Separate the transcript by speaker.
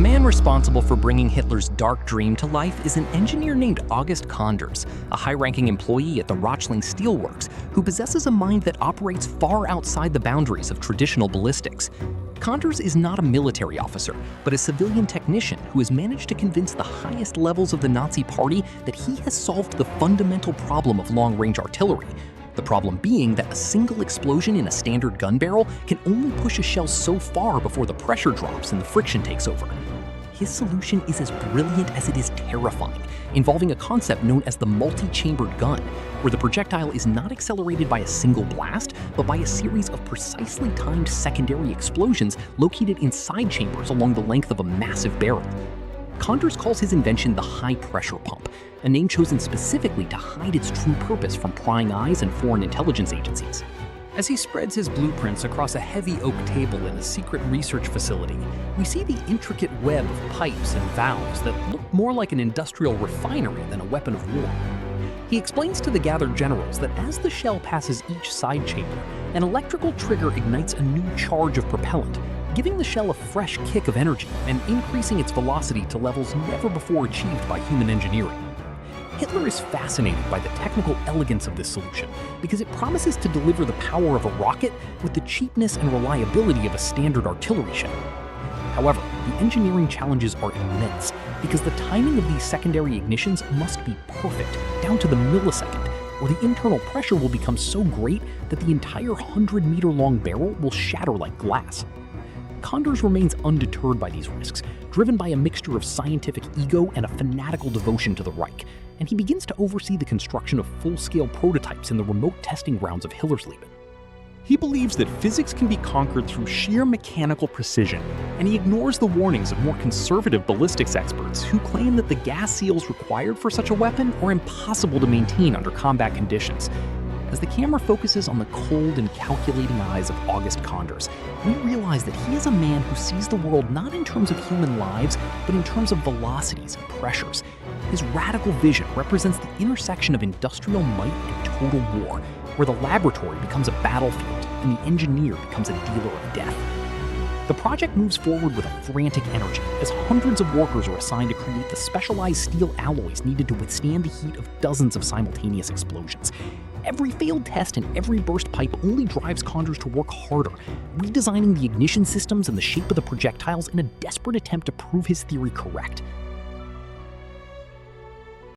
Speaker 1: man responsible for bringing Hitler's dark dream to life is an engineer named August Conders, a high-ranking employee at the Rochlin Steelworks who possesses a mind that operates far outside the boundaries of traditional ballistics. Conders is not a military officer, but a civilian technician who has managed to convince the highest levels of the Nazi Party that he has solved the fundamental problem of long-range artillery. The problem being that a single explosion in a standard gun barrel can only push a shell so far before the pressure drops and the friction takes over. His solution is as brilliant as it is terrifying, involving a concept known as the multi-chambered gun, where the projectile is not accelerated by a single blast, but by a series of precisely timed secondary explosions located in side chambers along the length of a massive barrel. Conders calls his invention the high-pressure pump, a name chosen specifically to hide its true purpose from prying eyes and foreign intelligence agencies. As he spreads his blueprints across a heavy oak table in a secret research facility, we see the intricate web of pipes and valves that look more like an industrial refinery than a weapon of war. He explains to the gathered generals that as the shell passes each side chamber, an electrical trigger ignites a new charge of propellant, giving the shell a fresh kick of energy and increasing its velocity to levels never before achieved by human engineering. Hitler is fascinated by the technical elegance of this solution because it promises to deliver the power of a rocket with the cheapness and reliability of a standard artillery shell. However, the engineering challenges are immense because the timing of these secondary ignitions must be perfect, down to the millisecond, or the internal pressure will become so great that the entire 100-meter-long barrel will shatter like glass. Conders remains undeterred by these risks, driven by a mixture of scientific ego and a fanatical devotion to the Reich, and he begins to oversee the construction of full-scale prototypes in the remote testing grounds of Hillersleben.
Speaker 2: He believes that physics can be conquered through sheer mechanical precision, and he ignores the warnings of more conservative ballistics experts who claim that the gas seals required for such a weapon are impossible to maintain under combat conditions. As the camera focuses on the cold and calculating eyes of August Conders, we realize that he is a man who sees the world not in terms of human lives, but in terms of velocities and pressures. His radical vision represents the intersection of industrial might and total war, where the laboratory becomes a battlefield and the engineer becomes a dealer of death. The project moves forward with a frantic energy as hundreds of workers are assigned to create the specialized steel alloys needed to withstand the heat of dozens of simultaneous explosions. Every failed test and every burst pipe only drives Conders to work harder, redesigning the ignition systems and the shape of the projectiles in a desperate attempt to prove his theory correct.